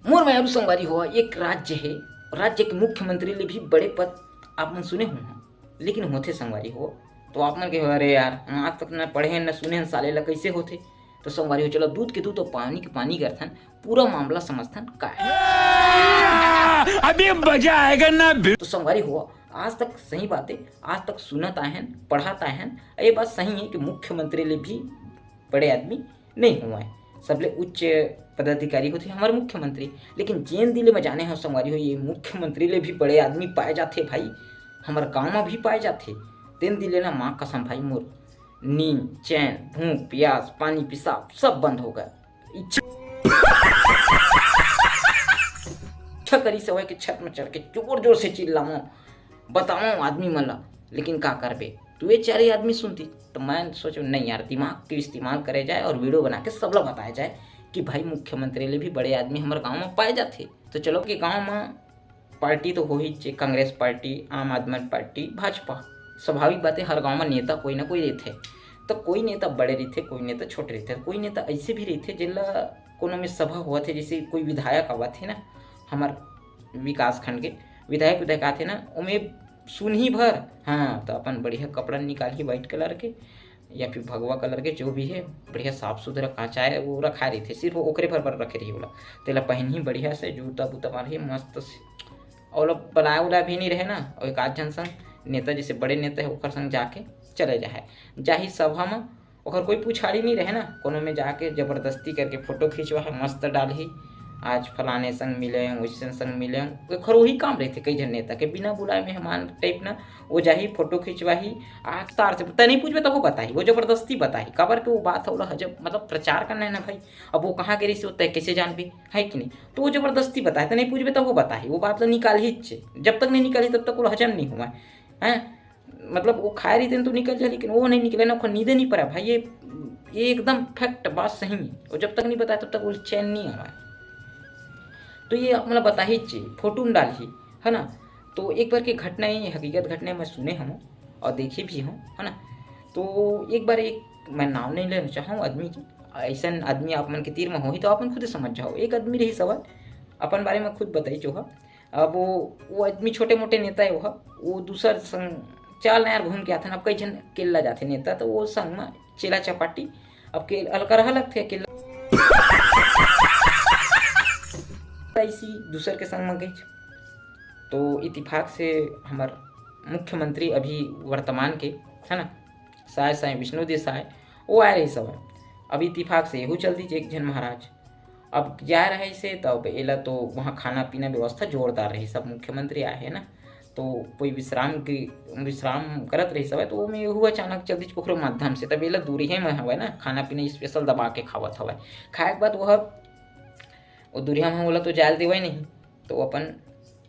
मोर मायारू संगवारी हो एक राज्य है, राज्य के मुख्यमंत्री ले भी बड़े पद आप मन सुने हो, लेकिन होते संगवारी हो तो आप मन के हो अरे यार हम आज तक न पढ़े न सुने न साले ला कैसे होते। तो संगवारी हो चलो दूध के दूध और पानी के पानी करथन, पूरा मामला समझथन का है। अभी मजा आएगा ना। तो संगवारी हो आज तक सही बातें आज तक सुनत आए हैं पढ़ात आए हैं। ये बात सही है कि मुख्यमंत्री ले भी बड़े आदमी नहीं हुआ है, सबले उच्च पदाधिकारी होते हमारे मुख्यमंत्री, लेकिन जेन दिले में जाने हो संगवारी हो ये मुख्यमंत्री ले भी बड़े आदमी पाए जाते भाई, हमारे गाँव में भी पाए जाते। तेन दिले ना माँ कसम भाई मोर नींद चैन भूख प्यास पानी पेशाब सब बंद हो गया। इच्छा करी से कि छत में चढ़ के जोर जोर से चिल्लाऊं बताऊं आदमी मला, लेकिन का करबे तू ये चारे आदमी सुनती। तो मैं सोचो नहीं यार दिमाग के इस्तेमाल करे जाए और वीडियो बना के सब लोग बताया जाए कि भाई मुख्यमंत्री ले भी बड़े आदमी हमारे गांव में पाए जाते। तो चलो कि गांव में पार्टी तो हो ही, कांग्रेस पार्टी आम आदमी पार्टी भाजपा, स्वाभाविक बात है हर गाँव में नेता कोई ना कोई रहते। तो कोई नेता बड़े रहते कोई नेता छोटे रहते, कोई नेता ऐसे भी रहते जिला कोनो में सभा हुआ थे, जैसे कोई विधायक आवा थे ना हमार विकास खंड के विधायक आते ना उमें सुन ही भर हाँ तो अपन बढ़िया कपड़ा निकाल ही वाइट कलर के या फिर भगवा कलर के जो भी है बढ़िया साफ सुथरा कांचा है वो रखा रही थे, सिर्फ ओकरे भर रखे रही बोला तेला पहन ही बढ़िया से जूता बूता मार ही मस्त से और बनाया उला भी नहीं रहे ना। और एक आध जन संग नेता जैसे बड़े नेता है ओकर संग जाके चले जाही सभा में ओकर कोई पुछाड़ी नहीं रहे ना, कोनो में जाके जबरदस्ती करके फोटो खींचवा है मस्त डाली आज फलाने संग मिले वैसे संग मिले ओकर वही काम रहते कई जन नेता के बिना बुलाए मेहमान टाइप ना वो जाही फोटो खिंचवाही आग तार से पता नहीं पूछबे तो वो बताही वो जबरदस्ती बताही कबर के वो बात हो जब मतलब प्रचार करना है ना भाई, अब वो कहाँ के रही से होता है कैसे जानबे है कि नहीं, तो वो जबरदस्ती बताए तो नहीं पूछबे तो वो बताही वो बात तो निकाल ही जब तक नहीं निकाली तब तक वो हजम नहीं हुआ है। मतलब वो खाए रही थे तो निकल जाए लेकिन वो नहीं निकले ना नींदे नहीं पड़ा भाई, ये एकदम फैक्ट बात सही है। और जब तक नहीं बताया तब तक वो चैन नहीं आ रहा है। तो ये मतलब बता ही चाहिए फोटो में डाल ही है ना। तो एक बार की घटना ही हकीकत घटना मैं सुने हूँ और देखे भी हूँ है ना। तो एक बार एक मैं नाम नहीं लेना चाहूँ आदमी की, ऐसा आदमी आप मन के तीर में हो ही तो आप खुद समझ जाओ। एक आदमी रही सवाल अपन बारे में खुद बताई जो है। अब वो आदमी छोटे मोटे नेता है वो दूसर संग चाल यार घूम के आते अब कई जन केला जाते नेता तो वो संग में चेला चपाटी अब के अलकर अलग थे अकेला ऐसी दूसर के संग में गई। तो इत्तेफाक से हमार मुख्यमंत्री अभी वर्तमान के है ना साय विष्णु देसाई वो आए रही सब। अब इत्तेफाक से एहू चलती एक जन महाराज अब जा रहे से तब एला तो वहाँ खाना पीना व्यवस्था जोरदार रही सब मुख्यमंत्री आए है ना। तो कोई विश्राम करत रही सब तो में एहू अचानक चलती ओकरो माध्यम से तब एला दूरी है में हवे ना खाना पीना स्पेशल दबा के खावत हवे। खाए के बाद वो दूरिया में बोला तो जाल देवे नहीं तो अपन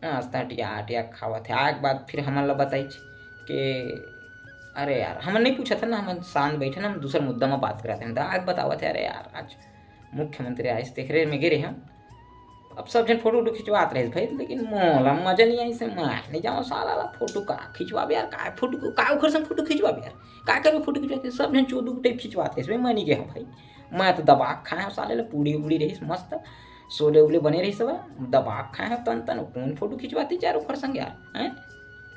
नाश्ता टिया खावा थे। आग बाद फिर हमन ला बताई कि अरे यार हमन नहीं पूछा था ना, हम शांत बैठे ना हम दूसरा मुद्दा में बात कराते हैं तो आग बतावा थे अरे यार आज मुख्यमंत्री आए देख रहे में गिरे हम अब सब जन फोटो खिंचवाते रहे भाई, लेकिन मोला मजा नहीं आई से मैं नहीं जाऊँ साला फोटो का खिंचवाबे यार का फोटो का ओखर संग फोटो खिंचवाबे यार का करबे फोटो खिंचवाते सब जन चोदू टाइप खिंचवाते इसमें मैं नहीं गया भाई। मैं तो दबाग खाए साले ला पूड़ी उड़ी रही मस्त सोले उले बने रही सब दबाग खाए हैं तन कौन फोटो खिंचवाती चार ओखर संग यार हैं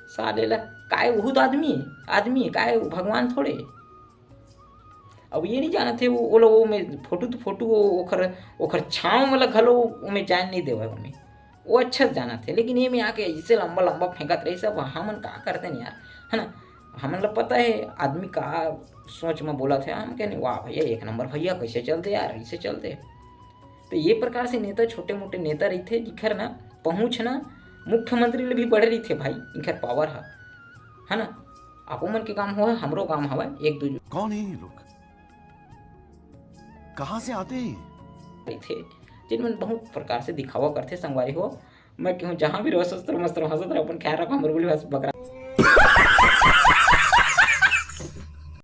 साले ला काय बहुत आदमी है काय भगवान थोड़े। अब ये नहीं जाना थे वो लोग में फोटो ओखर छाँव मतलब घलो में जान नहीं देवे उनमें वो अच्छा जाना थे, लेकिन ये में आके ऐसे लंबा फेंकत रही सब हमन का करते नहीं यार है ना। हमन ला पता है आदमी का सोच में बोला थे हम कहने वाह भैया एक नंबर भैया कैसे चलते यार ऐसे चलते। तो ये प्रकार से नेता छोटे मोटे नेता रही थे जिखर ना पहुँच ना मुख्यमंत्री ले भी बढ़ रही थे भाई इनकर पावर है ना। आपो मन के काम हो हमरो काम हवा एक दूसरे कौन है ये लोग कहाँ से आते हैं थे जिनमें बहुत प्रकार से दिखावा करते संगवारी हो। मैं क्यों जहाँ भी रहो सस्त्र मस्त्र हंसत रहो अपन ख्याल रखो हमर बोली बस बकरा